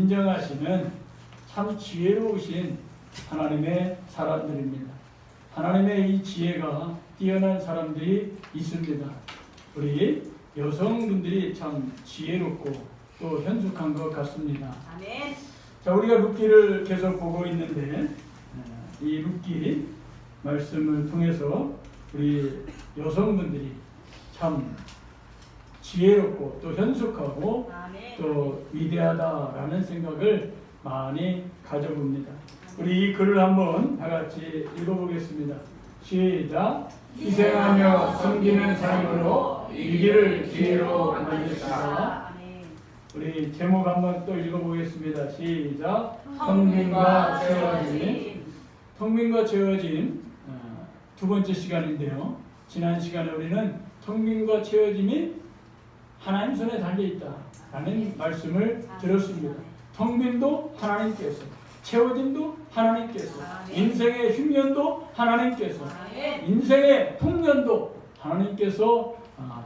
인정하시는 참 지혜로우신 하나님의 사람들입니다. 하나님의 이 지혜가 뛰어난 사람들이 있습니다. 우리 여성분들이 참 지혜롭고 또 현숙한 것 같습니다. 아멘. 자, 우리가 룻기를 계속 보고 있는데 이 룻기 말씀을 통해서 우리 여성분들이 참 지혜롭고 또 현숙하고 아멘. 또 위대하다라는 생각을 많이 가져봅니다. 우리 이 글을 한번 다 같이 읽어보겠습니다. 시작. 희생하며 섬기는 삶으로 위기를 기회로 만드시라. 아멘. 우리 제목 한번 또 읽어보겠습니다. 시작. 성민과 채워짐. 성민과 채워짐 두 번째 시간인데요. 지난 시간에 우리는 성민과 채워짐이 하나님 손에 달려있다라는 말씀을 들었습니다. 성민도 하나님께서, 채워짐도 하나님께서, 인생의 흉년도 하나님께서, 인생의 풍년도 하나님께서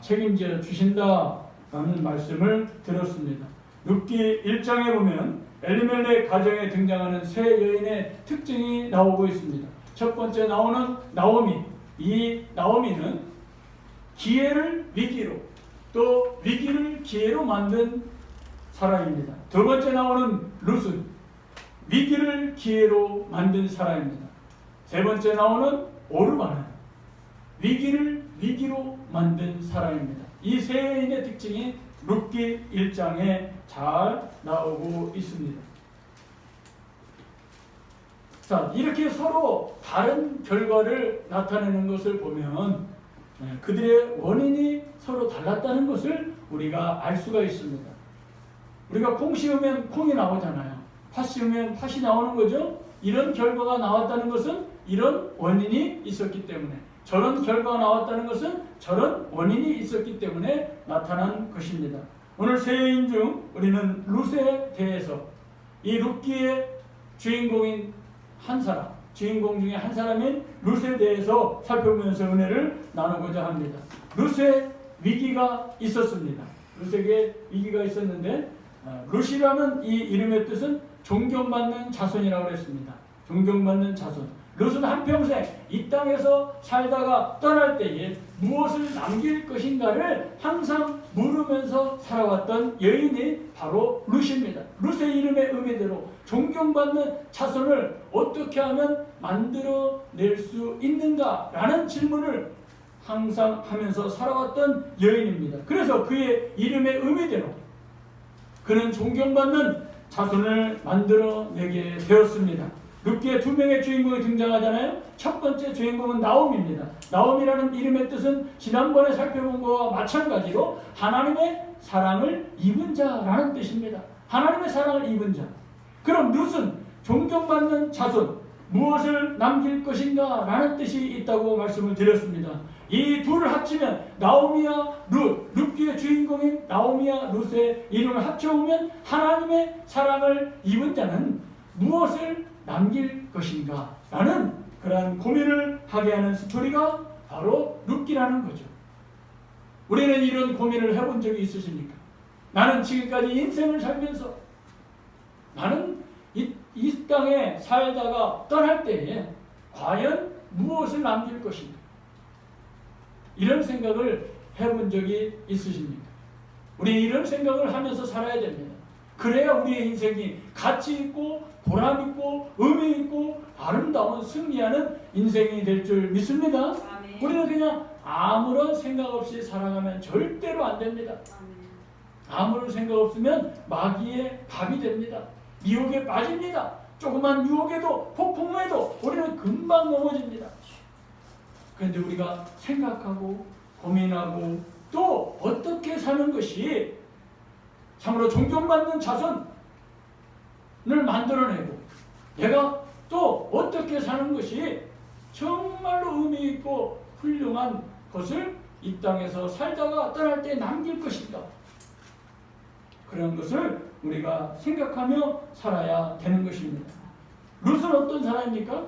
책임져 주신다라는 말씀을 들었습니다. 룻기 1장에 보면 엘리멜렉 가정에 등장하는 세 여인의 특징이 나오고 있습니다. 첫 번째 나오는 나오미. 이 나오미는 기회를 위기로 또 위기를 기회로 만든 사람입니다. 두 번째 나오는 룻은 위기를 기회로 만든 사람입니다. 세 번째 나오는 오르바는 위기를 위기로 만든 사람입니다. 이 세 여인의 특징이 룻기 1장에 잘 나오고 있습니다. 자, 이렇게 서로 다른 결과를 나타내는 것을 보면 그들의 원인이 서로 달랐다는 것을 우리가 알 수가 있습니다. 우리가 콩 씌우면 콩이 나오잖아요. 팥 씌우면 팥이 나오는 거죠. 이런 결과가 나왔다는 것은 이런 원인이 있었기 때문에, 저런 결과가 나왔다는 것은 저런 원인이 있었기 때문에 나타난 것입니다. 오늘 세 여인 중 우리는 룻에 대해서 이 룻기의 주인공인 한 사람, 주인공 중에 한 사람인 룻에 대해서 살펴보면서 은혜를 나누고자 합니다. 룻의 위기가 있었습니다. 룻에게 위기가 있었는데 룻이라는 이 이름의 뜻은 존경받는 자손이라고 했습니다. 존경받는 자손. 룻은 한평생 이 땅에서 살다가 떠날 때에 무엇을 남길 것인가를 항상 물으면서 살아왔던 여인이 바로 룻입니다. 룻의 이름의 의미대로 존경받는 자손을 어떻게 하면 만들어낼 수 있는가라는 질문을 항상 하면서 살아왔던 여인입니다. 그래서 그의 이름의 의미대로 그는 존경받는 자손을 만들어내게 되었습니다. 룻기에 두 명의 주인공이 등장하잖아요. 첫 번째 주인공은 나오미입니다. 나오미라는 이름의 뜻은 지난번에 살펴본 것과 마찬가지로 하나님의 사랑을 입은 자라는 뜻입니다. 하나님의 사랑을 입은 자. 그럼 룻은 존경받는 자손, 무엇을 남길 것인가 라는 뜻이 있다고 말씀을 드렸습니다. 이 둘을 합치면 나오미와 룻, 룻기의 주인공인 나오미와 룻의 이름을 합쳐보면 하나님의 사랑을 입은 자는 무엇을 남길 것인가 라는 그러한 고민을 하게 하는 스토리가 바로 룻기라는 거죠. 우리는 이런 고민을 해본 적이 있으십니까? 나는 지금까지 인생을 살면서 나는 이 땅에 살다가 떠날 때에 과연 무엇을 남길 것인가? 이런 생각을 해본 적이 있으십니까? 우리 이런 생각을 하면서 살아야 됩니다. 그래야 우리의 인생이 가치 있고 보람 있고 의미 있고 아름다운 승리하는 인생이 될 줄 믿습니다. 아멘. 우리는 그냥 아무런 생각 없이 살아가면 절대로 안 됩니다. 아무런 생각 없으면 마귀의 밥이 됩니다. 미혹에 빠집니다. 조그만 유혹에도 폭풍에도 우리는 금방 넘어집니다. 그런데 우리가 생각하고 고민하고 또 어떻게 사는 것이 참으로 존경받는 자손을 만들어내고 내가 또 어떻게 사는 것이 정말로 의미 있고 훌륭한 것을 이 땅에서 살다가 떠날 때 남길 것인가, 그런 것을 우리가 생각하며 살아야 되는 것입니다. 룻은 어떤 사람입니까?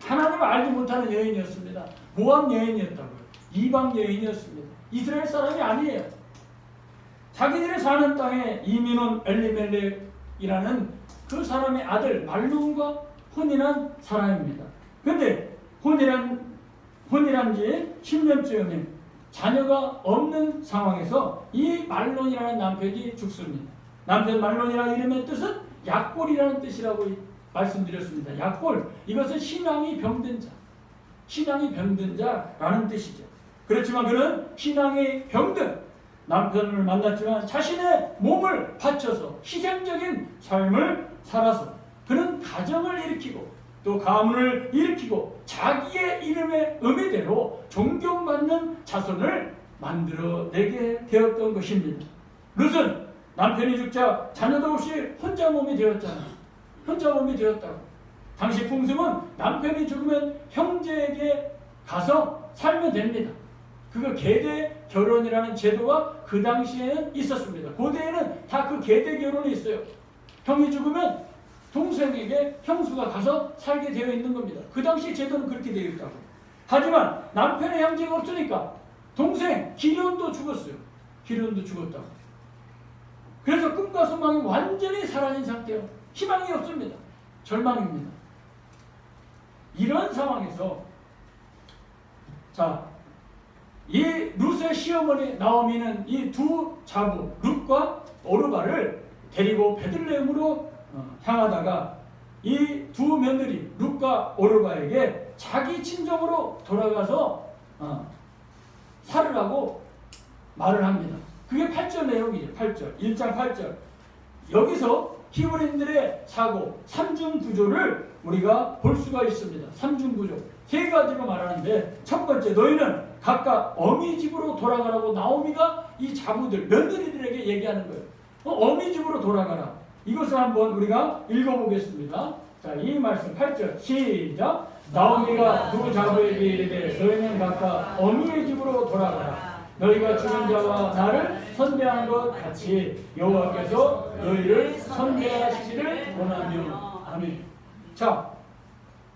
하나님을 알지 못하는 여인이었습니다. 모압 여인이었다고요. 이방 여인이었습니다. 이스라엘 사람이 아니에요. 자기들이 사는 땅에 이민 온 엘리멜렉 보아스이라는 그 사람의 아들 말론과 혼인한 사람입니다. 근데 혼인한 지 10년쯤에 자녀가 없는 상황에서 이 말론이라는 남편이 죽습니다. 남편 말론이라는 이름의 뜻은 약골이라는 뜻이라고 말씀드렸습니다. 약골, 이것은 신앙이 병든 자, 신앙이 병든 자라는 뜻이죠. 그렇지만 그는 신앙이 병든 남편을 만났지만 자신의 몸을 바쳐서 희생적인 삶을 살아서 그는 가정을 일으키고 또 가문을 일으키고 자기의 이름의 의미대로 존경받는 자손을 만들어내게 되었던 것입니다. 룻은 남편이 죽자 자녀도 없이 혼자 몸이 되었잖아요. 혼자 몸이 되었다고. 당시 풍습은 남편이 죽으면 형제에게 가서 살면 됩니다. 그거 계대 결혼이라는 제도가 그 당시에는 있었습니다. 고대에는 다 그 계대 결혼이 있어요. 형이 죽으면 동생에게 형수가 가서 살게 되어 있는 겁니다. 그 당시 제도는 그렇게 되어 있다고. 하지만 남편의 형제가 없으니까 동생 기련도 죽었어요. 기련도 죽었다고. 그래서 꿈과 소망이 완전히 사라진 상태요. 희망이 없습니다. 절망입니다. 이런 상황에서 이 룻의 시어머니 나오미는 이 두 자부 룻과 오르바를 데리고 베들레헴으로 향하다가 이 두 며느리 룻과 오르바에게 자기 친정으로 돌아가서 살으라고 말을 합니다. 그게 8절 내용이죠. 8절 1장 8절. 여기서 히브리인들의 사고 삼중구조를 우리가 볼 수가 있습니다. 삼중구조 세 가지로 말하는데, 첫 번째, 너희는 각각 어미 집으로 돌아가라고 나오미가 이 자부들 며느리들에게 얘기하는 거예요. 어미 집으로 돌아가라. 이것을 한번 우리가 읽어보겠습니다. 자, 이 말씀 8절 시작. 나오미가 두 자부에게 이르되 너희는 각각 어미의 집으로 돌아가라. 너희가 죽은 자와 나를 선대하는 것 같이 여호와께서 너희를 선대하시기를 원하며. 아멘. 자,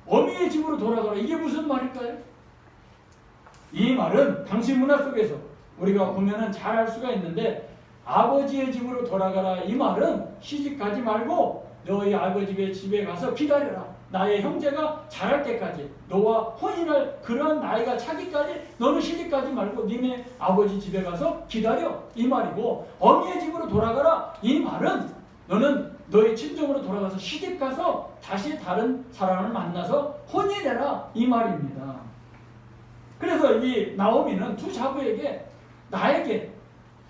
어미의 집으로 돌아가라. 이게 무슨 말일까요? 이 말은 당시 문화 속에서 우리가 보면은 잘 알 수가 있는데, 아버지의 집으로 돌아가라. 이 말은 시집 가지 말고 너희 아버지의 집에 가서 기다려라. 나의 형제가 자랄 때까지, 너와 혼인할 그런 나이가 차기까지 너는 시집 가지 말고 니네 아버지 집에 가서 기다려. 이 말이고, 어미의 집으로 돌아가라. 이 말은 너는 너희 친정으로 돌아가서 시집 가서 다시 다른 사람을 만나서 혼인해라. 이 말입니다. 그래서 이 나오미는 두 자부에게 나에게,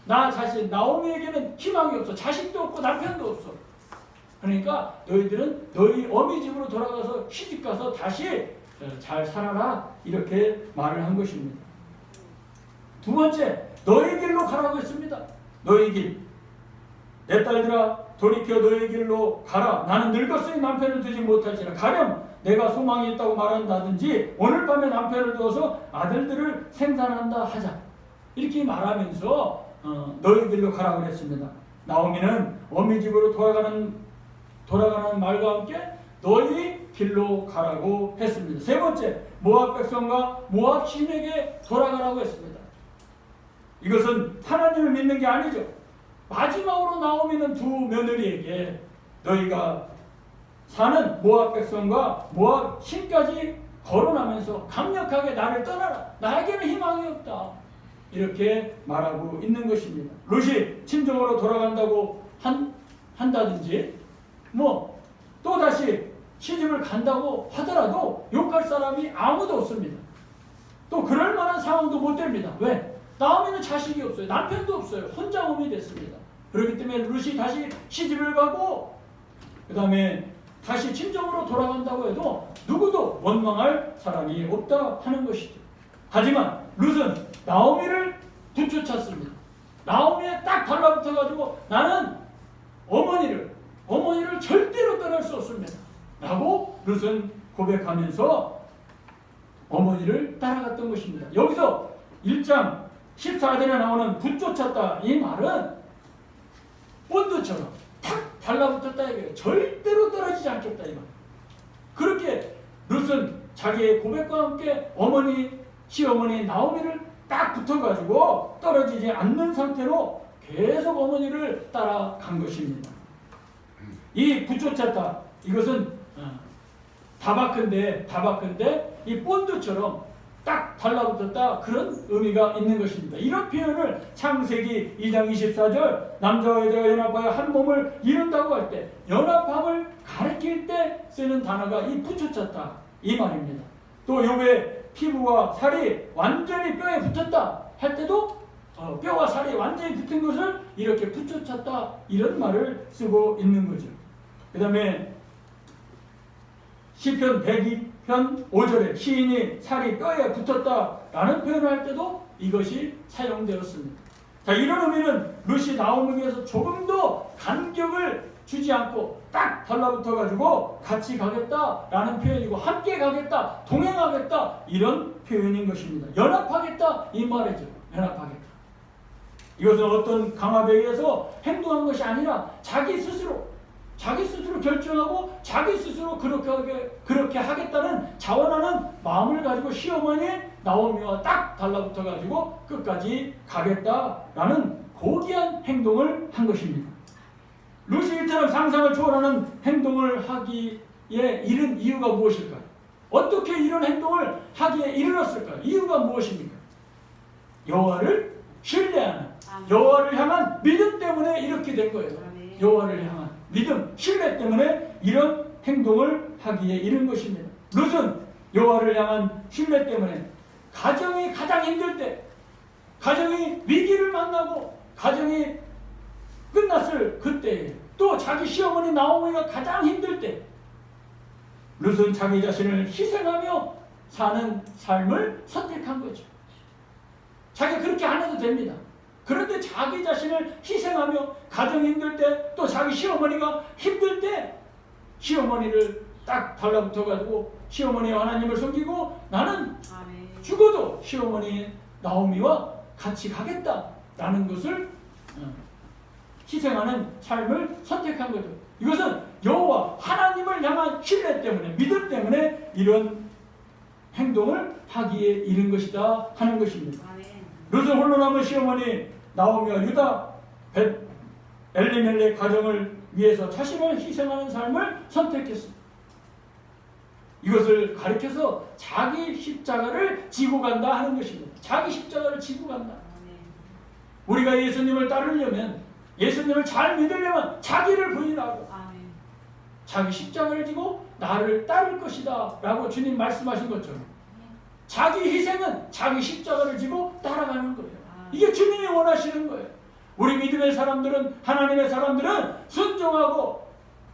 나 자신 나오미에게는 희망이 없어. 자식도 없고 남편도 없어. 그러니까 너희들은 너희 어미 집으로 돌아가서 시집가서 다시 잘 살아라. 이렇게 말을 한 것입니다. 두 번째, 너희 길로 가라고 했습니다. 너희 길. 내 딸들아, 돌이켜 너희 길로 가라. 나는 늙었으니 남편을 두지 못할지라. 가령 내가 소망이 있다고 말한다든지 오늘 밤에 남편을 두어서 아들들을 생산한다 하자. 이렇게 말하면서 너희 길로 가라고 그랬습니다. 나오미는 어미 집으로 돌아가는 말과 함께 너희 길로 가라고 했습니다. 세 번째, 모압 백성과 모압 시인에게 돌아가라고 했습니다. 이것은 하나님을 믿는 게 아니죠. 마지막으로 나오미는 두 며느리에게 너희가 사는 모압 백성과 모압 신까지 거론하면서 강력하게 나를 떠나라. 나에게는 희망이 없다. 이렇게 말하고 있는 것입니다. 룻이 친정으로 돌아간다고 한다든지 또 다시 시집을 간다고 하더라도 욕할 사람이 아무도 없습니다. 또 그럴 만한 상황도 못 됩니다. 왜? 나오미는 자식이 없어요. 남편도 없어요. 혼자 몸이 됐습니다. 그렇기 때문에 룻이 다시 시집을 가고 그 다음에 다시 친정으로 돌아간다고 해도 누구도 원망할 사람이 없다 하는 것이죠. 하지만 룻은 나오미를 뒤쫓았습니다. 나오미에 딱 달라붙어가지고 나는 어머니를 절대로 떠날 수 없습니다. 라고 룻은 고백하면서 어머니를 따라갔던 것입니다. 여기서 1장 14절에 나오는 붙쫓았다. 이 말은 본드처럼 탁 달라붙었다 이거예요. 절대로 떨어지지 않겠다 이 말. 그렇게 룻은 자기의 고백과 함께 시어머니 나오미를 딱 붙어가지고 떨어지지 않는 상태로 계속 어머니를 따라간 것입니다. 이 붙여쳤다. 이것은 다바근데 이 본드처럼 딱 달라붙었다 그런 의미가 있는 것입니다. 이런 표현을 창세기 2장 24절 남자와 여자가 연합하여 한 몸을 이룬다고 할 때 연합함을 가리킬 때 쓰는 단어가 이 붙여쳤다 이 말입니다. 또 욥의 피부와 살이 완전히 뼈에 붙었다 할 때도 뼈와 살이 완전히 붙은 것을 이렇게 붙여쳤다 이런 말을 쓰고 있는 거죠. 그 다음에 시편 102편 5절에 시인이 살이 뼈에 붙었다라는 표현을 할 때도 이것이 사용되었습니다. 자, 이런 의미는 룻이 나오미 위해서 조금 더 간격을 주지 않고 딱 달라붙어가지고 같이 가겠다라는 표현이고 함께 가겠다, 동행하겠다 이런 표현인 것입니다. 연합하겠다 이 말이죠. 연합하겠다. 이것은 어떤 강압에 의해서 행동한 것이 아니라 자기 스스로 결정하고 자기 스스로 그렇게 하겠다는 자원하는 마음을 가지고 시어머니 나오미와 딱 달라붙어가지고 끝까지 가겠다라는 고귀한 행동을 한 것입니다. 룻이 이처럼 상상을 초월하는 행동을 하기에 이른 이유가 무엇일까요? 어떻게 이런 행동을 하기에 이르렀을까요? 이유가 무엇입니까? 여호와를 신뢰하는 여호와를 향한 믿음 때문에 이렇게 된 거예요. 여호와를 향한 믿음, 신뢰 때문에 이런 행동을 하기에 이른 것입니다. 룻은 여호와를 향한 신뢰 때문에 가정이 가장 힘들 때, 가정이 위기를 만나고 가정이 끝났을 그때에 또 자기 시어머니 나오미가 가장 힘들 때 룻은 자기 자신을 희생하며 사는 삶을 선택한 거죠. 자기가 그렇게 안 해도 됩니다. 그런데 자기 자신을 희생하며 가정이 힘들 때 또 자기 시어머니가 힘들 때 시어머니를 딱 달라붙어가지고 시어머니와 하나님을 섬기고 나는 죽어도 시어머니 나오미와 같이 가겠다라는 것을 희생하는 삶을 선택한 거죠. 이것은 여호와 하나님을 향한 신뢰 때문에 믿음 때문에 이런 행동을 하기에 이른 것이다 하는 것입니다. 룻은 홀로 남은 시어머니 나오미와 유다 엘리멜렉 가정을 위해서 자신을 희생하는 삶을 선택했습니다. 이것을 가리켜서 자기 십자가를 지고 간다 하는 것입니다. 자기 십자가를 지고 간다. 우리가 예수님을 따르려면 예수님을 잘 믿으려면 자기를 부인하고 자기 십자가를 지고 나를 따를 것이다 라고 주님 말씀하신 것처럼 자기 희생은 자기 십자가를 지고 따라가는 거예요. 이게 주님이 원하시는 거예요. 우리 믿음의 사람들은 하나님의 사람들은 순종하고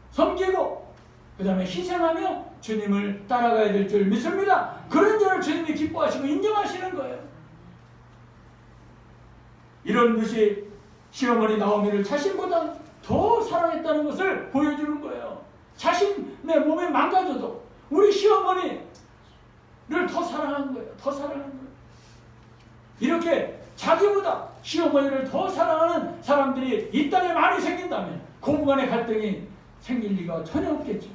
섬기고 그 다음에 희생하며 주님을 따라가야 될 줄 믿습니다. 그런 자를 주님이 기뻐하시고 인정하시는 거예요. 이런 룻이 시어머니 나오미를 자신보다 더 사랑했다는 것을 보여주는 거예요. 자신의 몸이 망가져도 우리 시어머니를 더 사랑한 거예요. 더 사랑한 거예요. 이렇게 자기보다 시어머니를 더 사랑하는 사람들이 이 땅에 많이 생긴다면 고부간의 갈등이 생길 리가 전혀 없겠죠.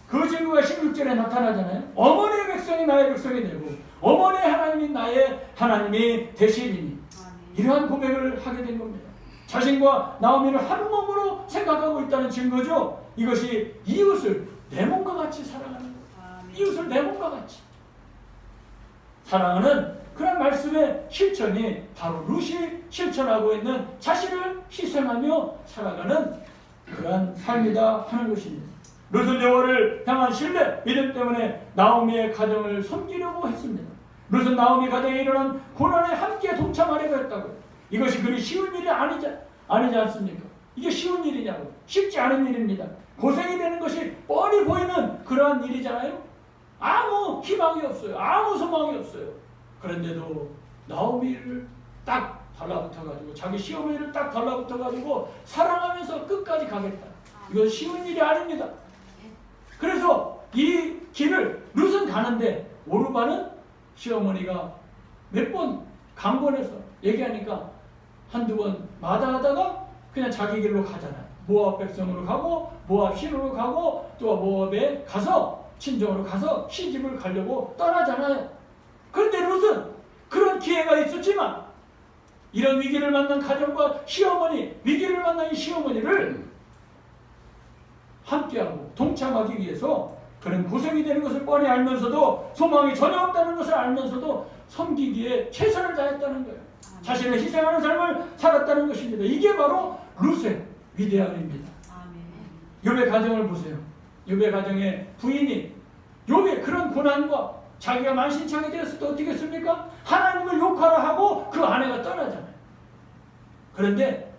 그 증거가 16절에 나타나잖아요. 어머니의 백성이 나의 백성이 되고 어머니의 하나님이 나의 하나님이 되시리니 이러한 고백을 하게 된 겁니다. 자신과 나오미를 한 몸으로 생각하고 있다는 증거죠. 이것이 이웃을 내 몸과 같이 사랑하는 거예요. 이웃을 내 몸과 같이 사랑하는 그런 말씀의 실천이 바로 룻이 실천하고 있는 자신을 희생하며 살아가는 그러한 삶이다 하는 것입니다. 룻은 여호와를 향한 신뢰, 믿음 때문에 나오미의 가정을 섬기려고 했습니다. 룻은 나오미 가정에 일어난 고난에 함께 동참하려고 했다고요. 이것이 그리 쉬운 일이 아니지 않습니까? 이게 쉬운 일이냐고. 쉽지 않은 일입니다. 고생이 되는 것이 뻔히 보이는 그러한 일이잖아요. 아무 희망이 없어요. 아무 소망이 없어요. 그런데도 나오미를 딱 달라붙어가지고 자기 시어머니를 딱 달라붙어가지고 사랑하면서 끝까지 가겠다. 이건 쉬운 일이 아닙니다. 그래서 이 길을 룻은 가는데 오르바는 시어머니가 몇 번 강권해서 얘기하니까 한두 번 마다하다가 그냥 자기 길로 가잖아요. 모압 백성으로 가고 모압 신으로 가고 또 모압에 가서 친정으로 가서 시집을 가려고 떠나잖아요. 그런데 룻은 그런 기회가 있었지만 이런 위기를 만난 가정과 시어머니, 위기를 만난 이 시어머니를 함께하고 동참하기 위해서 그런 구성이 되는 것을 뻔히 알면서도 소망이 전혀 없다는 것을 알면서도 섬기기에 최선을 다했다는 거예요. 자신을 희생하는 삶을 살았다는 것입니다. 이게 바로 룻의 위대함입니다. 욥의 가정을 보세요. 욥의 가정의 부인이 욥의 그런 고난과 자기가 만신창이 되었을 때 어떻게 했습니까? 하나님을 욕하라 하고 그 아내가 떠나잖아요. 그런데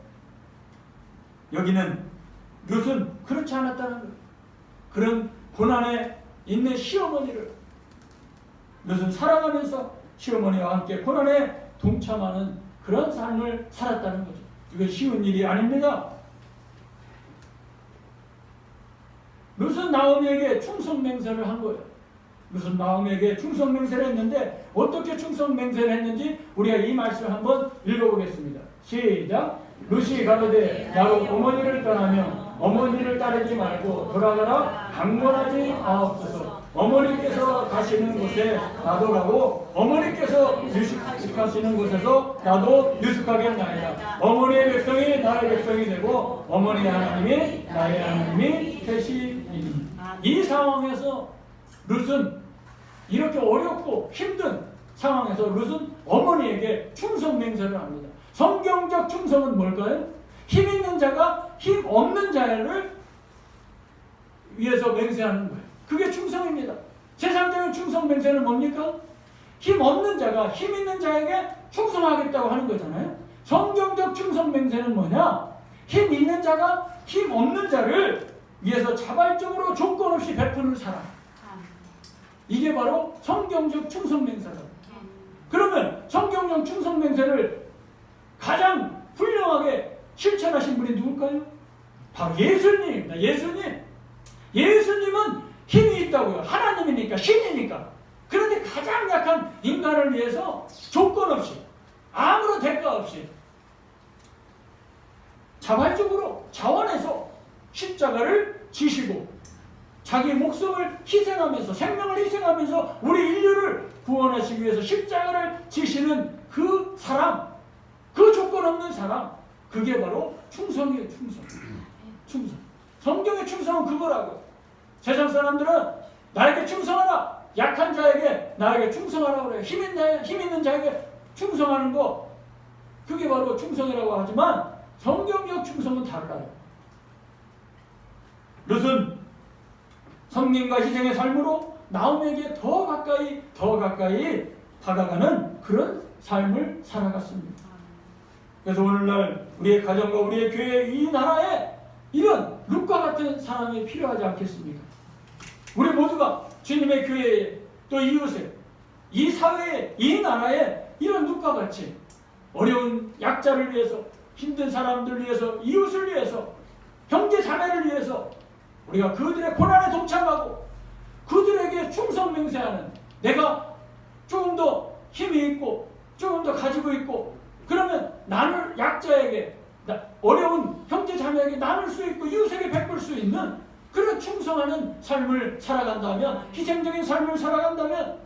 여기는 룻은 그렇지 않았다는 거예요. 그런 고난에 있는 시어머니를 룻은 사랑하면서 시어머니와 함께 고난에 동참하는 그런 삶을 살았다는 거죠. 이건 쉬운 일이 아닙니다. 룻은 나오미에게 충성맹세를 한 거예요. 룻은 나오미에게 충성맹세를 했는데 어떻게 충성맹세를 했는지 우리가 이 말씀을 한번 읽어보겠습니다. 시작. 룻이 가로되 나로 어머니를 떠나며 어머니를 따르지 말고 돌아가라 강권하지 마옵소서. 어머니께서 가시는 곳에 나도 가고 어머니께서 유숙하시는 곳에서 나도 유숙하겠나이다. 어머니의 백성이 나의 백성이 되고 어머니의 하나님이 나의 하나님이 되시리니. 이 상황에서 룻은 이렇게 어렵고 힘든 상황에서 룻은 어머니에게 충성맹세를 합니다. 성경적 충성은 뭘까요? 힘 있는 자가 힘 없는 자를 위해서 맹세하는 거예요. 그게 충성입니다. 세상적인 충성 맹세는 뭡니까? 힘 없는 자가 힘 있는 자에게 충성하겠다고 하는 거잖아요. 성경적 충성 맹세는 뭐냐? 힘 있는 자가 힘 없는 자를 위해서 자발적으로 조건 없이 베푸는 사람. 이게 바로 성경적 충성 맹세다. 그러면 성경적 충성 맹세를 가장 훌륭하게 실천하신 분이 누굴까요? 바로 예수님입니다. 예수님은 힘이 있다고요. 하나님이니까, 신이니까. 그런데 가장 약한 인간을 위해서 조건 없이, 아무런 대가 없이 자발적으로 자원해서 십자가를 지시고 자기 목숨을 희생하면서, 생명을 희생하면서 우리 인류를 구원하시기 위해서 십자가를 지시는 그 사람, 그 조건 없는 사람, 그게 바로 충성이에요. 충성. 성경의 충성은 그거라고요. 세상 사람들은 나에게 충성하라, 약한 자에게 나에게 충성하라 그래요. 힘 있는 자에게 충성하는 거, 그게 바로 충성이라고 하지만 성경적 충성은 달라요. 룻은 성님과 희생의 삶으로 나오미에게 더 가까이 다가가는 그런 삶을 살아갔습니다. 그래서 오늘날 우리의 가정과 우리의 교회, 이 나라에 이런 룻과 같은 사람이 필요하지 않겠습니까? 우리 모두가 주님의 교회에, 또 이웃에, 이 사회에, 이 나라에 이런 룻과 같이 어려운 약자를 위해서, 힘든 사람들을 위해서, 이웃을 위해서, 형제 자매를 위해서 우리가 그들의 고난에 동참하고 그들에게 충성 맹세하는, 내가 조금 더 힘이 있고 조금 더 가지고 있고 그러면 나눌 약자에게, 어려운 형제 자매에게 나눌 수 있고 이웃에게 베풀 수 있는 그런 충성하는 삶을 살아간다면, 희생적인 삶을 살아간다면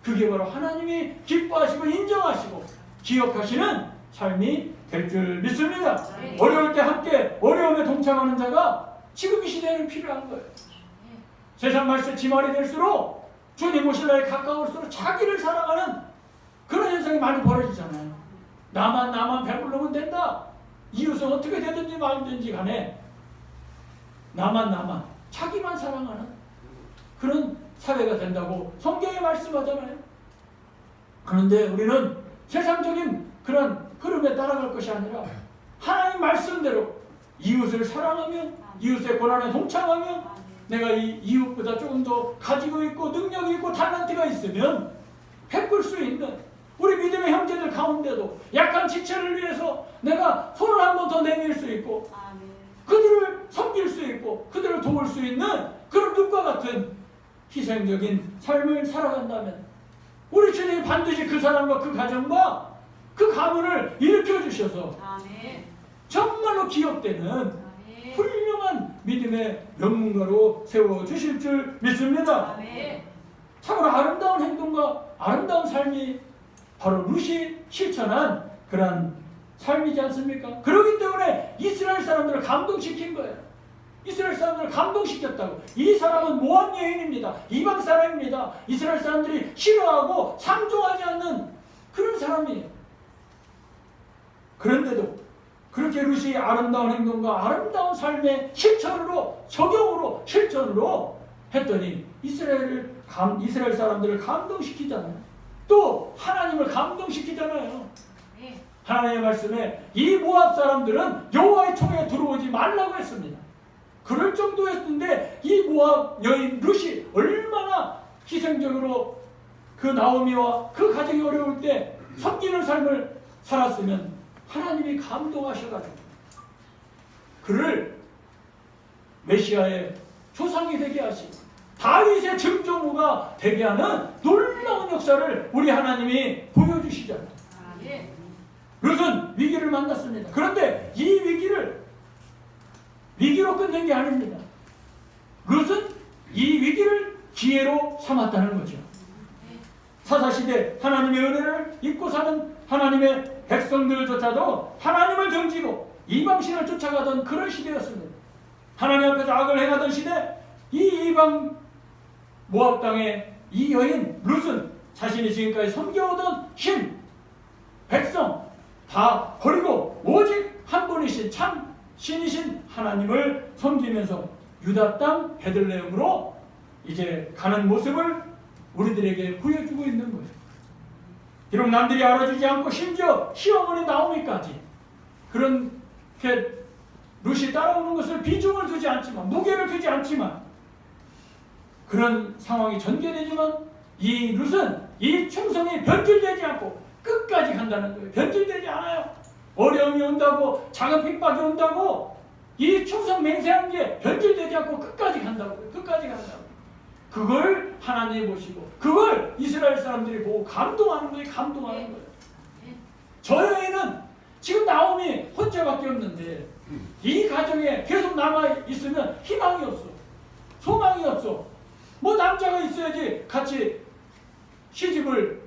그게 바로 하나님이 기뻐하시고 인정하시고 기억하시는 삶이 될 줄 믿습니다. 어려울 때 함께 어려움에 동참하는 자가 지금 이 시대에는 필요한 거예요. 세상 말세 지말이 될수록 주님 오실 날이 가까울수록 자기를 사랑하는 그런 현상이 많이 벌어지잖아요. 나만 배부르면 된다. 이웃은 어떻게 되든지 말든지 간에 나만 자기만 사랑하는 그런 사회가 된다고 성경이 말씀하잖아요. 그런데 우리는 세상적인 그런 흐름에 따라갈 것이 아니라 하나님 말씀대로 이웃을 사랑하며 이웃의 고난에 동참하며 내가 이 이웃보다 조금 더 가지고 있고 능력이 있고 탤런트가 있으면 베풀 수 있는 우리 믿음의 형제들 가운데도 약한 지체를 위해서 내가 손을 한 번 더 내밀 수 있고 그들을 섬길 수 있고 그들을 도울 수 있는 그런 룻과 같은 희생적인 삶을 살아간다면 우리 주님이 반드시 그 사람과 그 가정과 그 가문을 일으켜 주셔서 정말로 기억되는 훌륭한 믿음의 명문가로 세워주실 줄 믿습니다. 참으로 아름다운 행동과 아름다운 삶이 바로 룻이 실천한 그런 삶이지 않습니까? 그렇기 때문에 이스라엘 사람들을 감동시킨 거예요. 이스라엘 사람들을 감동시켰다고. 이 사람은 모함 여인입니다. 이방 사람입니다. 이스라엘 사람들이 싫어하고 상종하지 않는 그런 사람이에요. 그런데도 그렇게 룻이 아름다운 행동과 아름다운 삶의 실천으로, 적용으로, 실천으로 했더니 이스라엘 사람들을 감동시키잖아요. 또 하나님을 감동시키잖아요. 하나님의 말씀에 이 모압 사람들은 여호와의 총에 들어오지 말라고 했습니다. 그럴 정도였는데 이 모압 여인 룻이 얼마나 희생적으로 그 나오미와 그 가정이 어려울 때 섬기는 삶을 살았으면 하나님이 감동하셔가지고 그를 메시아의 조상이 되게 하시고 다윗의 증조부가 되게 하는 놀라운 역사를 우리 하나님이 보여주시잖아요. 룻은 위기를 만났습니다. 그런데 이 위기로 끝낸 게 아닙니다. 룻은 이 위기를 기회로 삼았다는 거죠. 사사시대 하나님의 은혜를 잊고 사는 하나님의 백성들조차도 하나님을 등지고 이방신을 쫓아가던 그런 시대였습니다. 하나님 앞에서 악을 행하던 시대, 이 이방 모압 땅의 이 여인 룻은 자신이 지금까지 섬겨오던 신, 백성 다 버리고 오직 한 분이신 참 신이신 하나님을 섬기면서 유다 땅 베들레헴으로 이제 가는 모습을 우리들에게 보여주고 있는 거예요. 비록 남들이 알아주지 않고 심지어 시어머니 나오미까지 그렇게 룻이 따라오는 것을 비중을 두지 않지만, 무게를 두지 않지만 그런 상황이 전개되지만 이 룻은 이 충성이 변질되지 않고 끝까지 간다는 거예요. 변질되지 않아요. 어려움이 온다고, 작은 핍박이 온다고 이 충성 맹세한 게 변질되지 않고 끝까지 간다고요. 끝까지 간다고. 그걸 하나님이 보시고 그걸 이스라엘 사람들이 보고 감동하는 거예요. 감동하는 거예요. 저 여인은 지금 나오미 혼자밖에 없는데 이 가정에 계속 남아있으면 희망이 없어. 소망이 없어. 뭐 남자가 있어야지 같이 시집을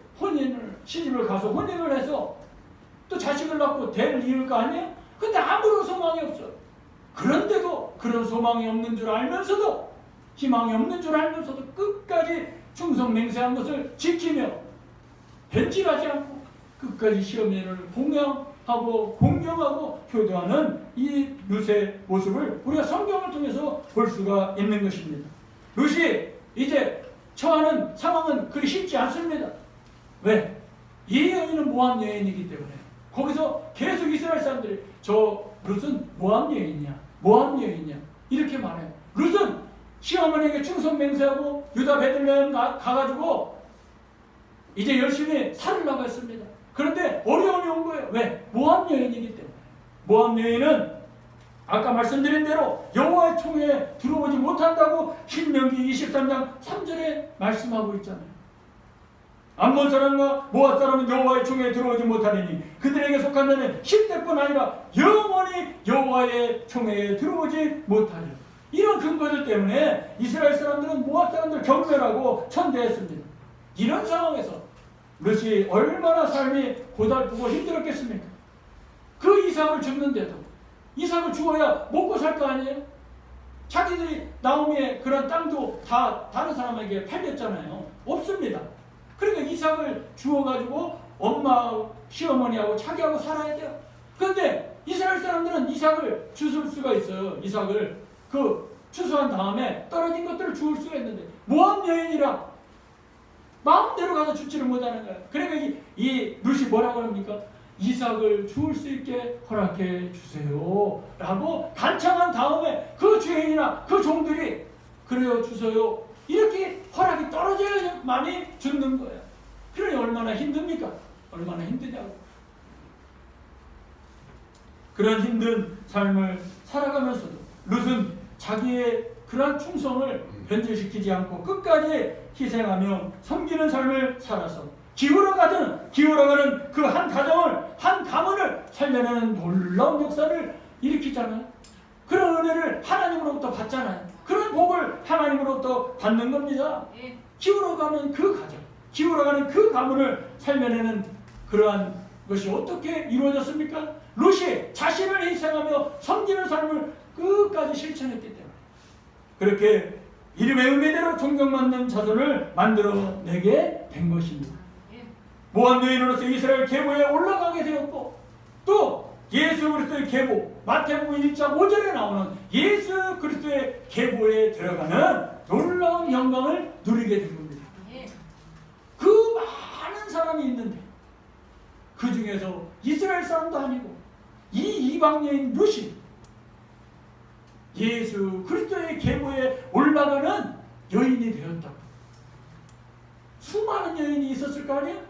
가서 혼인을 해서 또 자식을 낳고 될 이유일 거 아니에요? 근데 아무런 소망이 없어. 그런데도 그런 소망이 없는 줄 알면서도, 희망이 없는 줄 알면서도 끝까지 충성 맹세한 것을 지키며 변질하지 않고 끝까지 시어머니를 공양하고 공경하고 효도하는 이 룻의 모습을 우리가 성경을 통해서 볼 수가 있는 것입니다. 룻이 이제 처하는 상황은 그리 쉽지 않습니다. 왜? 이 여인은 모압 여인이기 때문에 거기서 계속 이스라엘 사람들이 저 룻은 모압 여인이야, 모압 여인이야 이렇게 말해요. 룻은 시어머니에게 충성 맹세하고 유다 베들레헴 가가지고 이제 열심히 살으려고 했습니다. 그런데 어려움이 온 거예요. 왜? 모압 여인이기 때문에. 모압 여인은 아까 말씀드린 대로 여호와의 총에 들어오지 못한다고 신명기 23장 3절에 말씀하고 있잖아요. 암몬 사람과 모압 사람은 여호와의 총에 들어오지 못하리니 그들에게 속한 자는 10대뿐 아니라 영원히 여호와의 총에 들어오지 못하리라. 이런 근거들 때문에 이스라엘 사람들은 모압 사람들 경멸하고 천대했습니다. 이런 상황에서 룻이 얼마나 삶이 고달프고 힘들었겠습니까? 그 이삭을 죽는데도 이삭을 죽어야 먹고 살 거 아니에요? 자기들이 나오미의 그런 땅도 다 다른 사람에게 팔렸잖아요. 없습니다. 그러니까 이삭을 주워가지고 엄마, 시어머니하고 자기하고 살아야 돼요. 그런데 이스라엘 사람들은 이삭을 주술 수가 있어요. 이삭을 추수한 다음에 떨어진 것들을 주울 수가 있는데 모압 여인이라 마음대로 가서 주지를 못하는 거예요. 그러니까 이 룻이 뭐라고 합니까? 이삭을 주울 수 있게 허락해 주세요 라고 간청한 다음에 그 주인이나 그 종들이 그래요 주세요 이렇게 허락이 떨어져야만이 죽는 거예요. 그러니 얼마나 힘듭니까? 얼마나 힘드냐고. 그런 힘든 삶을 살아가면서도 룻은 자기의 그러한 충성을 변질시키지 않고 끝까지 희생하며 섬기는 삶을 살아서 기울어가는 그 한 가정을, 한 가문을 살려내는 놀라운 역사를 일으키잖아요. 그런 은혜를 하나님으로부터 받잖아요. 그런 복을 하나님으로부터 받는 겁니다. 기울어가는 그 가정, 기울어가는 그 가문을 살려내는 그러한 것이 어떻게 이루어졌습니까? 룻이 자신을 희생하며 섬기는 삶을 끝까지 실천했기 때문에 그렇게 이름의 의미대로 존경받는 자손을 만들어내게 된 것입니다. 모함 여인으로서 이스라엘 계보에 올라가게 되었고, 또 예수 그리스도의 계보, 마태복음 1장 5절에 나오는 예수 그리스도의 계보에 들어가는 놀라운 영광을 누리게 된 겁니다. 그 많은 사람이 있는데 그 중에서 이스라엘 사람도 아니고 이 이방 여인 룻이 예수 그리스도의 계보에 올라가는 여인이 되었다고. 수많은 여인이 있었을 거 아니에요?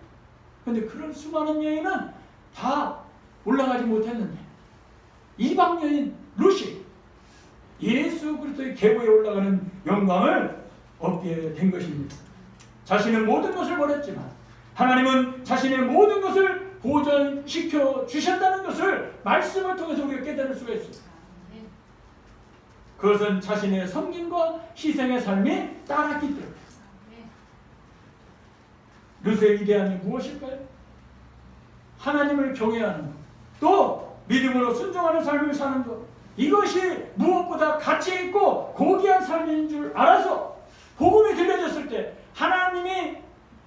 근데 그런 수많은 여인은 다 올라가지 못했는데 이방 여인 룻이 예수 그리스도의 계보에 올라가는 영광을 얻게 된 것입니다. 자신은 모든 것을 버렸지만 하나님은 자신의 모든 것을 보전시켜 주셨다는 것을 말씀을 통해서 우리가 깨달을 수가 있습니다. 그것은 자신의 섬김과 희생의 삶이 따랐기 때문에. 룻의 위대함이 무엇일까요? 하나님을 경외하는 것, 또 믿음으로 순종하는 삶을 사는 것, 이것이 무엇보다 가치 있고 고귀한 삶인 줄 알아서 복음이 들려졌을 때 하나님이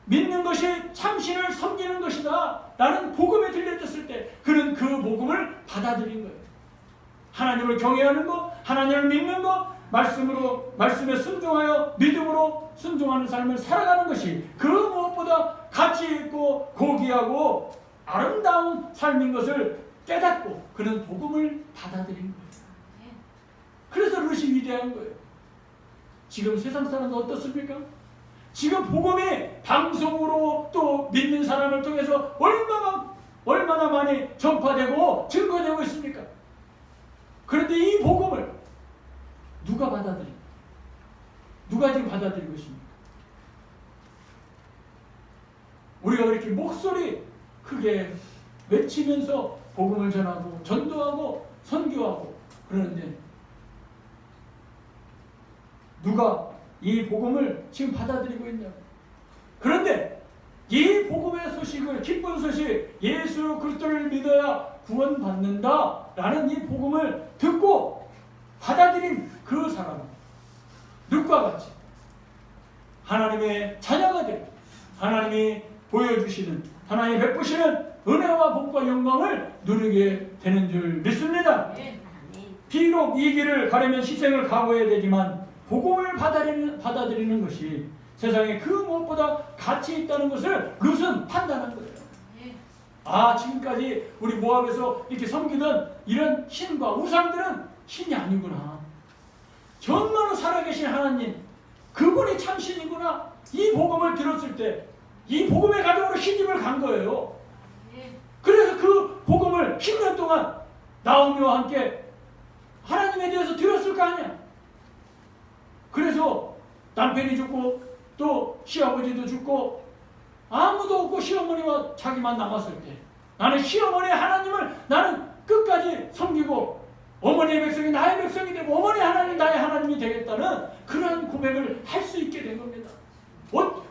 믿는 것이 참신을 섬기는 것이다 라는 복음이 들려졌을 때 그는 그 복음을 받아들인 거예요. 하나님을 경외하는 것, 하나님을 믿는 것, 말씀에 순종하여 믿음으로 순종하는 삶을 살아가는 것이 그 무엇보다 가치 있고 고귀하고 아름다운 삶인 것을 깨닫고 그는 복음을 받아들인 거예요. 그래서 룻이 위대한 거예요. 지금 세상 사람도 어떻습니까? 지금 복음이 방송으로 또 믿는 사람을 통해서 얼마나 많이 전파되고 증거되고 있습니까? 그런데 이 복음을 누가 받아들입니까? 누가 지금 받아들이고 있습니까? 우리가 그렇게 목소리 크게 외치면서 복음을 전하고 전도하고 선교하고 그러는데 누가 이 복음을 지금 받아들이고 있냐고. 그런데 이 복음의 소식을, 기쁜 소식, 예수 그리스도를 믿어야 구원받는다 라는 이 복음을 듣고 받아들인 그 사람은 룻과 같이 하나님의 자녀가 되고 하나님이 보여주시는, 하나님이 베푸시는 은혜와 복과 영광을 누리게 되는 줄 믿습니다. 비록 이 길을 가려면 희생을 각오해야 되지만 복음을 받아들이는 것이 세상에 그 무엇보다 가치 있다는 것을 룻은 판단한 거예요. 아, 지금까지 우리 모압에서 이렇게 섬기던 이런 신과 우상들은 신이 아니구나. 정말로 살아계신 하나님, 그분이 참 신이구나. 이 복음을 들었을 때 이 복음의 가정으로 시집을 간 거예요. 그래서 그 복음을 10년 동안 나오미와 함께 하나님에 대해서 들었을 거 아니야. 그래서 남편이 죽고 또 시아버지도 죽고 아무도 없고 시어머니와 자기만 남았을 때 나는 시어머니의 하나님을 나는 끝까지 섬기고 어머니의 백성이 나의 백성이 되고 어머니 하나님 나의 하나님이 되겠다는 그런 고백을 할 수 있게 된 겁니다.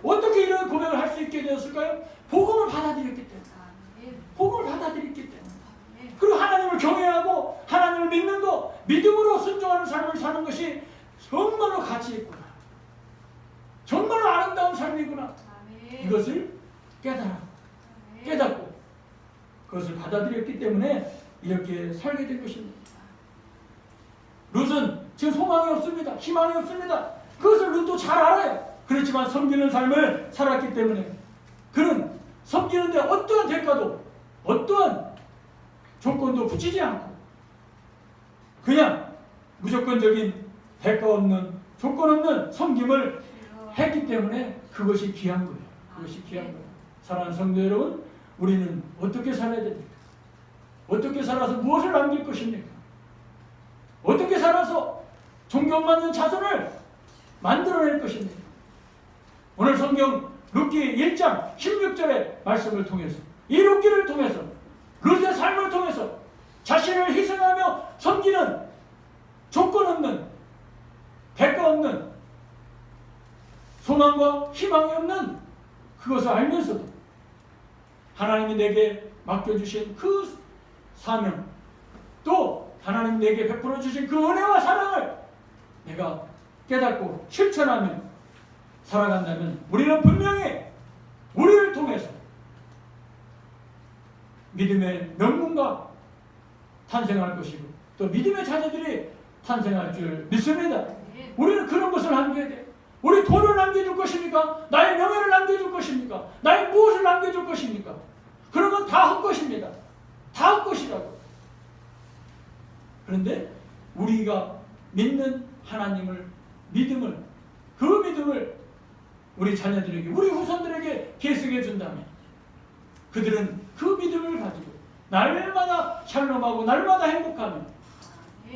어떻게 이런 고백을 할 수 있게 되었을까요? 복음을 받아들였기 때문에. 복음을 받아들였기 때문에. 그리고 하나님을 경외하고 하나님을 믿는 것, 믿음으로 순종하는 삶을 사는 것이 정말로 가치 있구나. 정말로 아름다운 삶이구나. 이것을 깨닫고 그것을 받아들였기 때문에 이렇게 살게 된 것입니다. 룻은 지금 소망이 없습니다. 희망이 없습니다. 그것을 룻도 잘 알아요. 그렇지만 섬기는 삶을 살았기 때문에 그는 섬기는데 어떠한 대가도 어떠한 조건도 붙이지 않고 그냥 무조건적인 대가 없는 조건 없는 섬김을 했기 때문에 그것이 귀한 거예요. 그것이 귀한 거예요. 사랑하는 성도 여러분, 우리는 어떻게 살아야 됩니까? 어떻게 살아서 무엇을 남길 것입니까? 어떻게 살아서 존경받는 자손을 만들어낼 것입니까? 오늘 성경 룻기 1장 16절의 말씀을 통해서 이 룻기를 통해서 룻의 삶을 통해서 자신을 희생하며 섬기는 조건 없는 대가 없는 소망과 희망이 없는 그것을 알면서도 하나님이 내게 맡겨주신 그 사명 또 하나님 내게 베풀어 주신 그 은혜와 사랑을 내가 깨닫고 실천하며 살아간다면 우리는 분명히 우리를 통해서 믿음의 명문가 탄생할 것이고 또 믿음의 자녀들이 탄생할 줄 믿습니다. 우리는 그런 것을 남겨야 돼. 우리 돈을 남겨줄 것입니까? 나의 명예를 남겨줄 것입니까? 나의 무엇을 남겨줄 것입니까? 그런 건 다 헛것입니다. 다 헛것이라고. 그런데 우리가 믿는 하나님을 믿음을 그 믿음을 우리 자녀들에게 우리 후손들에게 계승해 준다면 그들은 그 믿음을 가지고 날마다 샬롬하고 날마다 행복하며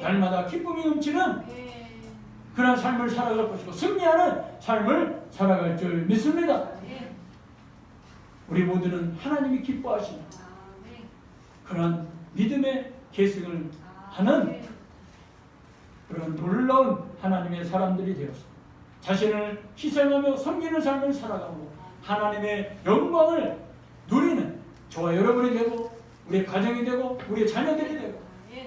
날마다 기쁨이 넘치는 그런 삶을 살아갈 것이고 승리하는 삶을 살아갈 줄 믿습니다. 우리 모두는 하나님이 기뻐하시는 그런 믿음의 계승을 하는 그런 놀라운 하나님의 사람들이 되었습니다. 자신을 희생하며 섬기는 삶을 살아가고 하나님의 영광을 누리는 저와 여러분이 되고 우리의 가정이 되고 우리의 자녀들이 되고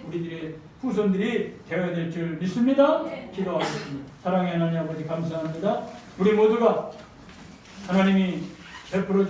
우리들의 후손들이 되어야 될 줄 믿습니다. 기도하겠습니다. 사랑의 하나님 아버지 감사합니다. 우리 모두가 하나님이 베풀어